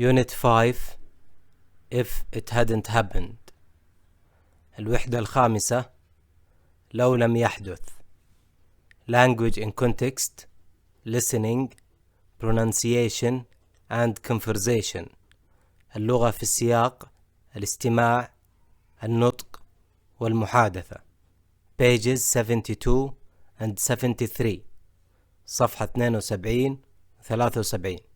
Unit 5 If it hadn't happened. الوحدة الخامسة لو لم يحدث. Language in context, listening, pronunciation and conversation. اللغة في السياق، الاستماع، النطق والمحادثة. Pages 72 and 73. صفحة 72 و 73.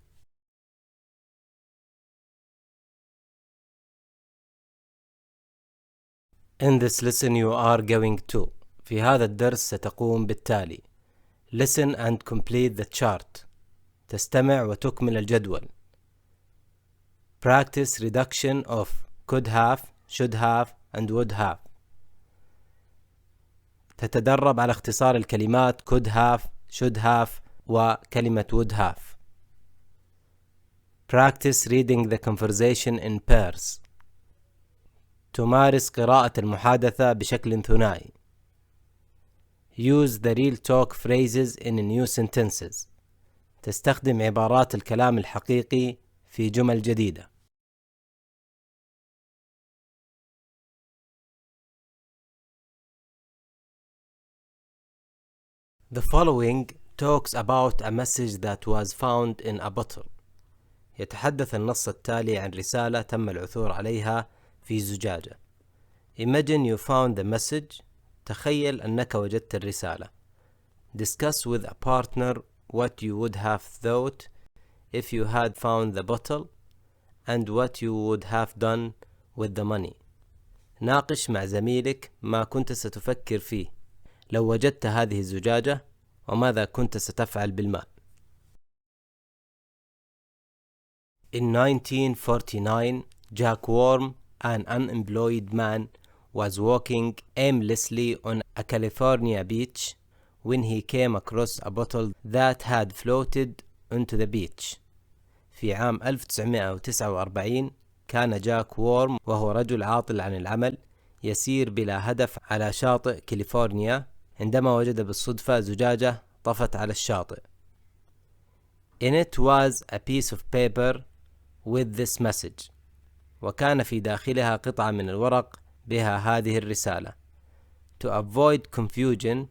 In this lesson you are going to. في هذا الدرس ستقوم بالتالي. Listen and complete the chart. تستمع وتكمل الجدول. Practice reduction of could have, should have and would have. تتدرب على اختصار الكلمات could have, should have وكلمة would have. Practice reading the conversation in pairs. تمارس قراءة المحادثة بشكل ثنائي. Use the real talk phrases in new sentences. تستخدم عبارات الكلام الحقيقي في جمل جديدة. The following talks about a message that was found in a bottle. يتحدث النص التالي عن رسالة تم العثور عليها في زجاجة. Imagine you found the message. تخيل أنك وجدت الرسالة. Discuss with a partner what you would have thought if you had found the bottle and what you would have done with the money. ناقش مع زميلك ما كنت ستفكر فيه لو وجدت هذه الزجاجة وماذا كنت ستفعل بالمال. In 1949, Jack Worm, an unemployed man, was walking aimlessly on a California beach when he came across a bottle that had floated onto the beach. في عام 1949 كان جاك وورم وهو رجل عاطل عن العمل يسير بلا هدف على شاطئ كاليفورنيا عندما وجد بالصدفة زجاجة طفت على الشاطئ. In it was a piece of paper with this message. وكان في داخلها قطعة من الورق بها هذه الرسالة. To avoid confusion,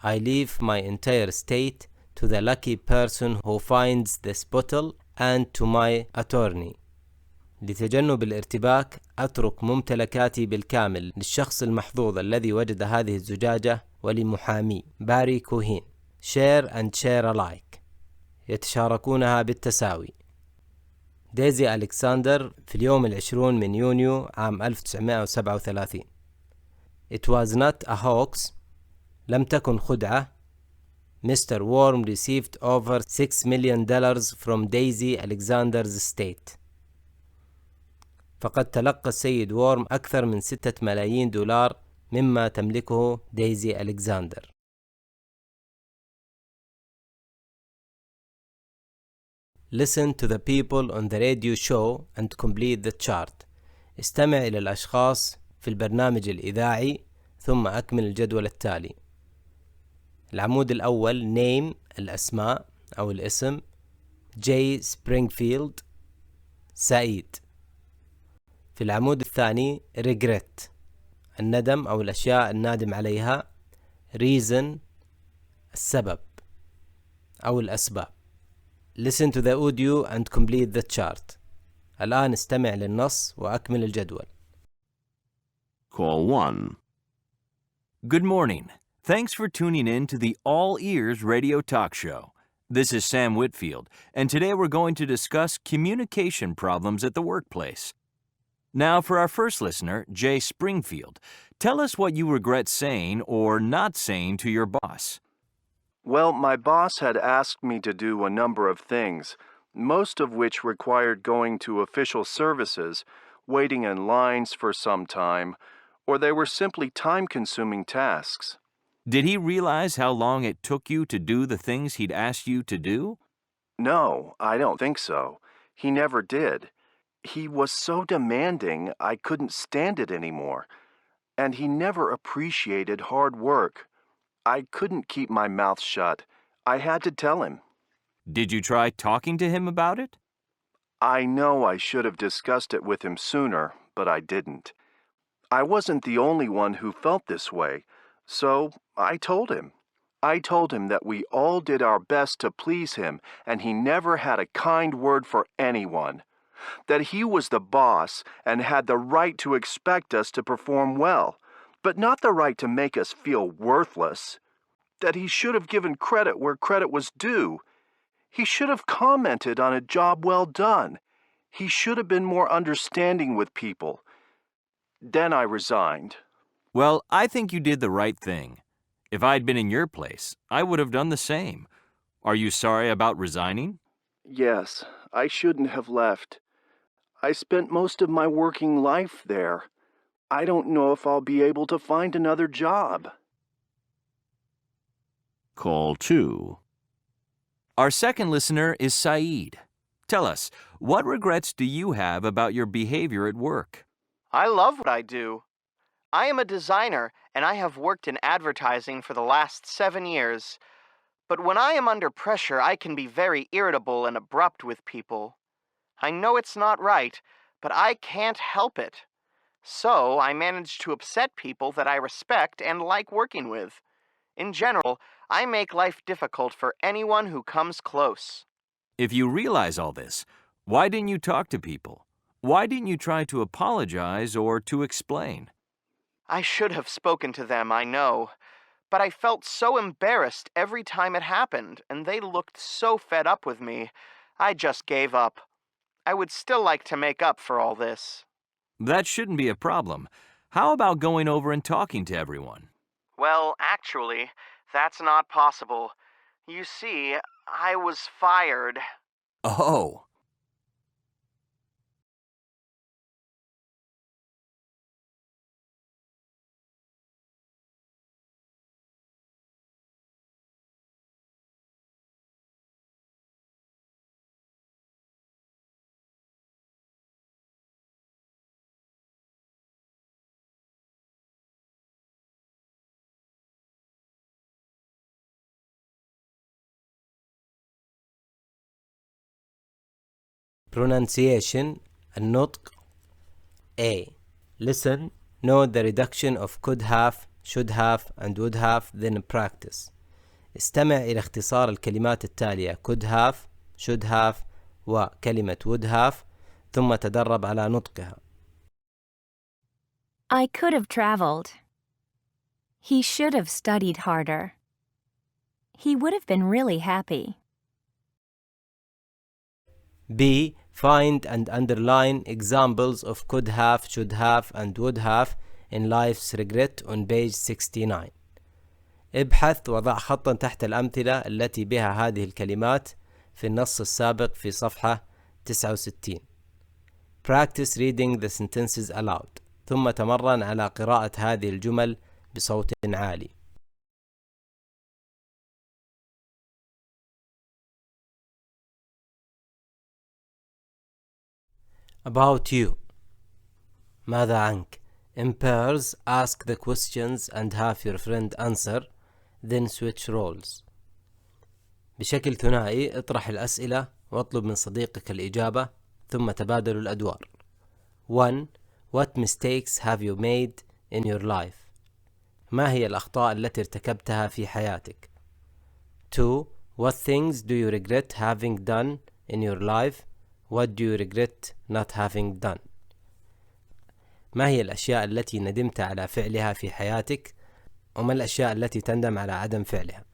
I leave my entire estate to the lucky person who finds this bottle and to my attorney. لتجنب الارتباك أترك ممتلكاتي بالكامل للشخص المحظوظ الذي وجد هذه الزجاجة ولمحامي باري كوهين. Share and share alike. يتشاركونها بالتساوي. ديزي ألكساندر في اليوم 20 من يونيو عام 1937. It was not a hoax. لم تكن خدعة. Mr. Worm received over $6 million from Daisy Alexander's estate. فقد تلقى السيد وورم أكثر من 6 ملايين دولار مما تملكه دايزي ألكساندر. Listen to the people on the radio show and complete the chart. استمع إلى الأشخاص في البرنامج الإذاعي ثم أكمل الجدول التالي. العمود الأول name الأسماء أو الاسم. جي سبرينغفيلد سعيد. في العمود الثاني regret الندم أو الأشياء النادم عليها. reason السبب أو الأسباب. Listen to the audio and complete the chart. الآن استمع للنص وأكمل الجدول. Call 1. Good morning. Thanks for tuning in to the All Ears Radio Talk Show. This is Sam Whitfield, and today we're going to discuss communication problems at the workplace. Now for our first listener, Jay Springfield. Tell us what you regret saying or not saying to your boss. Well, my boss had asked me to do a number of things, most of which required going to official services, waiting in lines for some time, or they were simply time-consuming tasks. Did he realize how long it took you to do the things he'd asked you to do? No, I don't think so. He never did. He was so demanding I couldn't stand it anymore, and he never appreciated hard work. I couldn't keep my mouth shut. I had to tell him. Did you try talking to him about it? I know I should have discussed it with him sooner, but I didn't. I wasn't the only one who felt this way, so I told him. I told him that we all did our best to please him, and he never had a kind word for anyone. That he was the boss and had the right to expect us to perform well, but not the right to make us feel worthless. That he should have given credit where credit was due. He should have commented on a job well done. He should have been more understanding with people. Then I resigned. Well, I think you did the right thing. If I'd been in your place, I would have done the same. Are you sorry about resigning? Yes, I shouldn't have left. I spent most of my working life there. I don't know if I'll be able to find another job. Call 2. Our second listener is Saeed. Tell us, what regrets do you have about your behavior at work? I love what I do. I am a designer, and I have worked in advertising for the last 7 years. But when I am under pressure, I can be very irritable and abrupt with people. I know it's not right, but I can't help it. So I manage to upset people that I respect and like working with. In general, I make life difficult for anyone who comes close. If you realize all this, why didn't you talk to people? Why didn't you try to apologize or to explain? I should have spoken to them, I know. But I felt so embarrassed every time it happened, and they looked so fed up with me. I just gave up. I would still like to make up for all this. That shouldn't be a problem. How about going over and talking to everyone? Well, actually, that's not possible. You see, I was fired. Oh. Pronunciation, النطق. A. Listen, know the reduction of could have, should have and would have, then practice. استمع إلى اختصار الكلمات التالية could have, should have وكلمة would have ثم تدرب على نطقها. I could have traveled. He should have studied harder. He would have been really happy. B. Find and underline examples of could have, should have and would have in life's regret on page 69. ابحث وضع خطا تحت الأمثلة التي بها هذه الكلمات في النص السابق في صفحة 69. Practice reading the sentences aloud. ثم تمرن على قراءة هذه الجمل بصوت عالي. About you. ماذا عنك? In pairs, ask the questions and have your friend answer, then switch roles. بشكل ثنائي اطرح الأسئلة واطلب من صديقك الإجابة ثم تبادلوا الأدوار. 1. What mistakes have you made in your life? ما هي الأخطاء التي ارتكبتها في حياتك؟ 2. What things do you regret having done in your life? What do you regret not having done? ما هي الأشياء التي ندمت على فعلها في حياتك؟ وما الأشياء التي تندم على عدم فعلها؟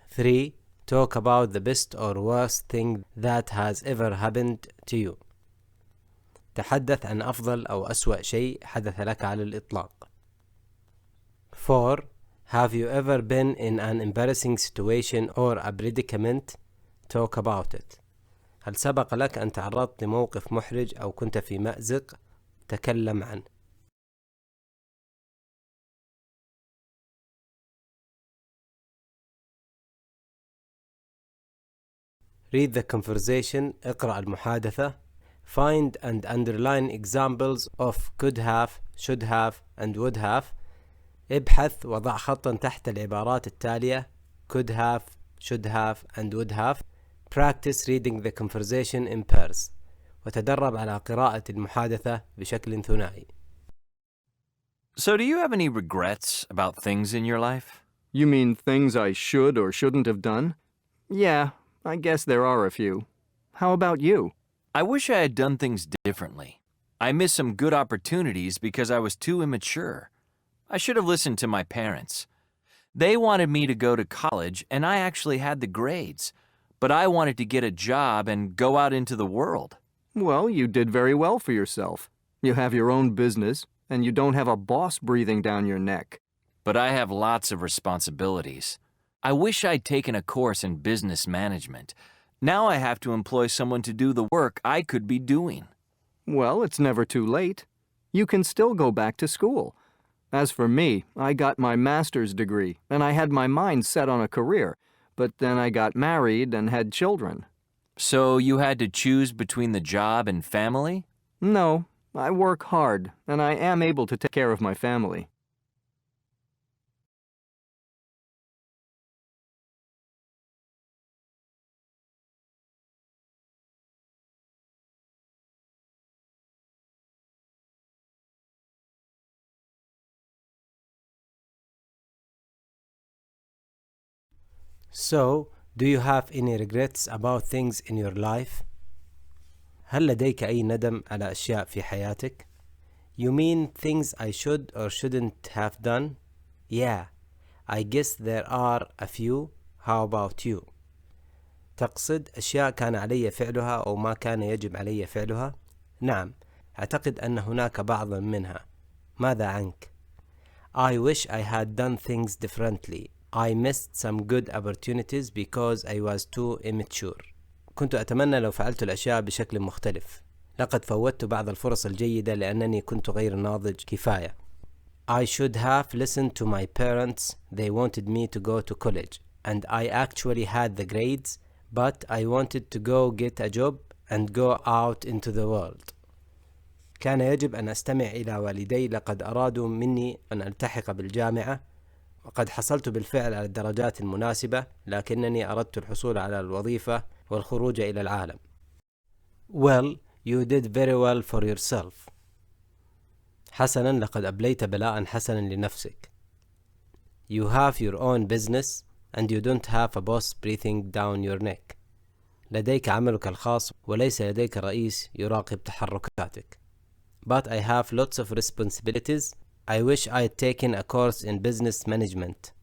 3. Talk about the best or worst thing that has ever happened to you. تحدث عن أفضل أو أسوأ شيء حدث لك على الإطلاق. 4. Have you ever been in an embarrassing situation or a predicament? Talk about it. هل سبق لك أن تعرضت لموقف محرج أو كنت في مأزق؟ تكلم عنه. Read the conversation. اقرأ المحادثة. Find and underline examples of could have, should have and would have. ابحث وضع خطا تحت العبارات التالية could have, should have and would have. Practice reading the conversation in pairs. وتدرب على قراءة المحادثة بشكل ثنائي. So, do you have any regrets about things in your life? You mean things I should or shouldn't have done? Yeah, I guess there are a few. How about you? I wish I had done things differently. I missed some good opportunities because I was too immature. I should have listened to my parents. They wanted me to go to college, and I actually had the grades. But I wanted to get a job and go out into the world. Well, you did very well for yourself. You have your own business, and you don't have a boss breathing down your neck. But I have lots of responsibilities. I wish I'd taken a course in business management. Now I have to employ someone to do the work I could be doing. Well, it's never too late. You can still go back to school. As for me, I got my master's degree, and I had my mind set on a career, but then I got married and had children. So you had to choose between the job and family? No, I work hard, and I am able to take care of my family. So, do you have any regrets about things in your life? هل لديك أي ندم على أشياء في حياتك؟ You mean things I should or shouldn't have done? Yeah, I guess there are a few. How about you? تقصد أشياء كان علي فعلها أو ما كان يجب علي فعلها؟ نعم، أعتقد أن هناك بعض منها. ماذا عنك؟ I wish I had done things differently. I missed some good opportunities because I was too immature. كنت أتمنى لو فعلت الأشياء بشكل مختلف. لقد فوتت بعض الفرص الجيدة لأنني كنت غير ناضج كفاية. I should have listened to my parents. They wanted me to go to college, and I actually had the grades, but I wanted to go get a job and go out into the world. كان يجب أن أستمع إلى والدي. لقد أرادوا مني أن ألتحق بالجامعة، وقد حصلت بالفعل على الدرجات المناسبة، لكنني أردت الحصول على الوظيفة والخروج إلى العالم. Well, you did very well for yourself. حسنا، لقد أبليت بلاء حسنا لنفسك. You have your own business and you don't have a boss breathing down your neck. لديك عملك الخاص وليس لديك رئيس يراقب تحركاتك. But I have lots of responsibilities. I wish I'd taken a course in business management.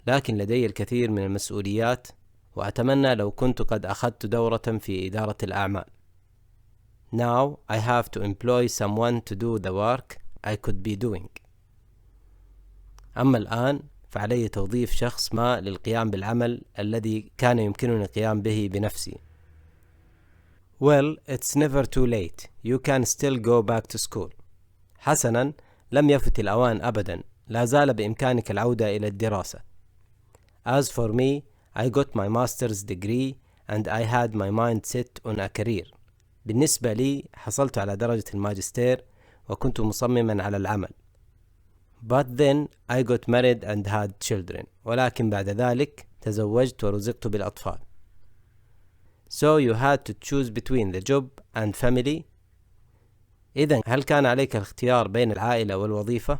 لكن لدي الكثير من المسؤوليات، وأتمنى لو كنت قد أخذت دورة في إدارة الأعمال. Now I have to employ someone to do the work I could be doing. أما الآن فعلي توظيف شخص ما للقيام بالعمل الذي كان يمكنني القيام به بنفسي. Well, it's never too late. You can still go back to school. حسنا، لم يفت الأوان أبدا. لا زال بإمكانك العودة إلى الدراسة. As for me, I got my master's degree and I had my mind set on a career. بالنسبة لي حصلت على درجة الماجستير وكنت مصمما على العمل. But then I got married and had children. ولكن بعد ذلك تزوجت ورزقت بالأطفال. So you had to choose between the job and family. إذن هل كان عليك الاختيار بين العائلة والوظيفة؟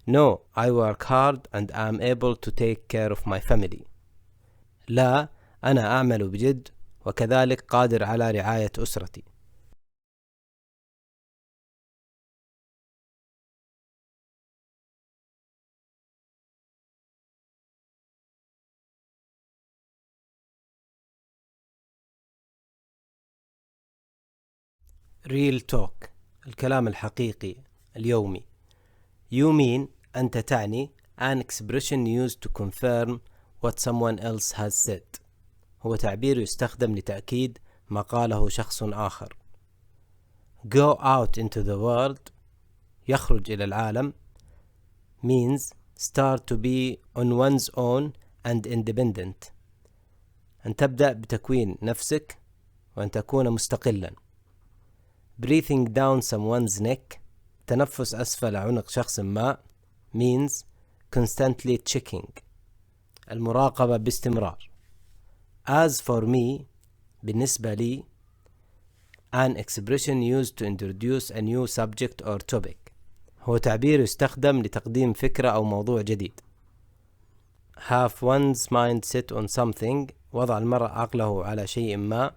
No, I work hard and I'm able to take care of my family. لا، أنا أعمل بجد وكذلك قادر على رعاية أسرتي. Real talk، الكلام الحقيقي اليومي. You mean، أنت تعني an expression used to confirm what someone else has said. هو تعبير يستخدم لتأكيد ما قاله شخص آخر. Go out into the world، يخرج إلى العالم، means start to be on one's own and independent. أن تبدأ بتكوين نفسك وأن تكون مستقلا. Breathing down someone's neck، تنفس أسفل عنق شخص ما، means constantly checking، المراقبة باستمرار. As for me، بالنسبة لي، An expression used to introduce a new subject or topic. هو تعبير يستخدم لتقديم فكرة أو موضوع جديد. Have one's mind set on something. وضع المرء عقله على شيء ما.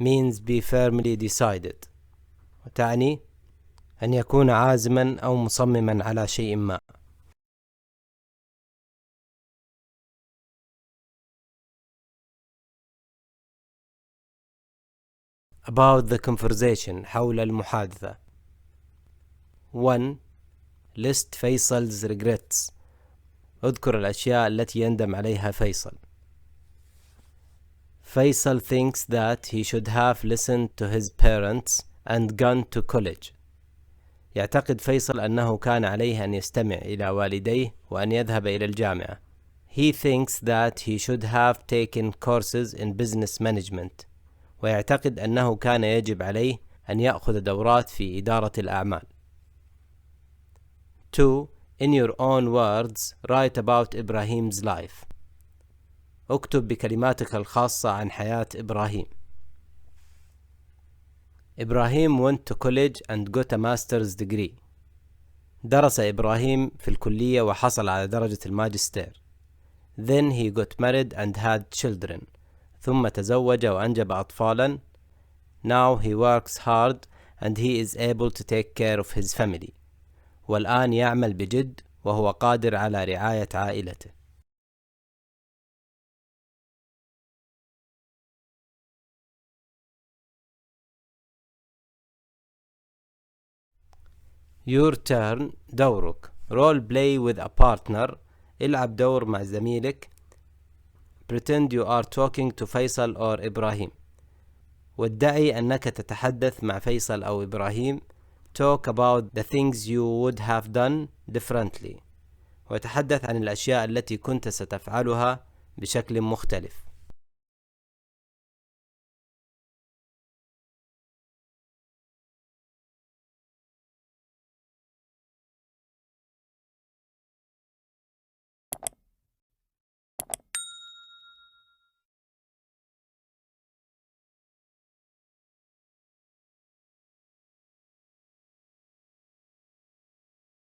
Means be firmly decided. وتعني أن يكون عازما أو مصمما على شيء ما. About the conversation. حول المحادثة. 1. List فيصل's regrets. اذكر الأشياء التي يندم عليها فيصل. Faisal thinks that he should have listened to his parents and gone to college. يعتقد فيصل أنه كان عليه أن يستمع إلى والديه وأن يذهب إلى الجامعة. He thinks that he should have taken courses in business management. ويعتقد أنه كان يجب عليه أن يأخذ دورات في إدارة الأعمال. 2. In your own words, write about Ibrahim's life. اكتب بكلماتك الخاصة عن حياة إبراهيم. إبراهيم went to college and got a master's degree. درس إبراهيم في الكلية وحصل على درجة الماجستير. Then he got married and had children. ثم تزوج وأنجب أطفالا. Now he works hard and he is able to take care of his family. والآن يعمل بجد وهو قادر على رعاية عائلته. Your turn. دورك. Role play with a partner. العب دور مع زميلك. Pretend you are talking to فيصل or إبراهيم. وادعي أنك تتحدث مع فيصل أو إبراهيم. Talk about the things you would have done differently. وتحدث عن الأشياء التي كنت ستفعلها بشكل مختلف.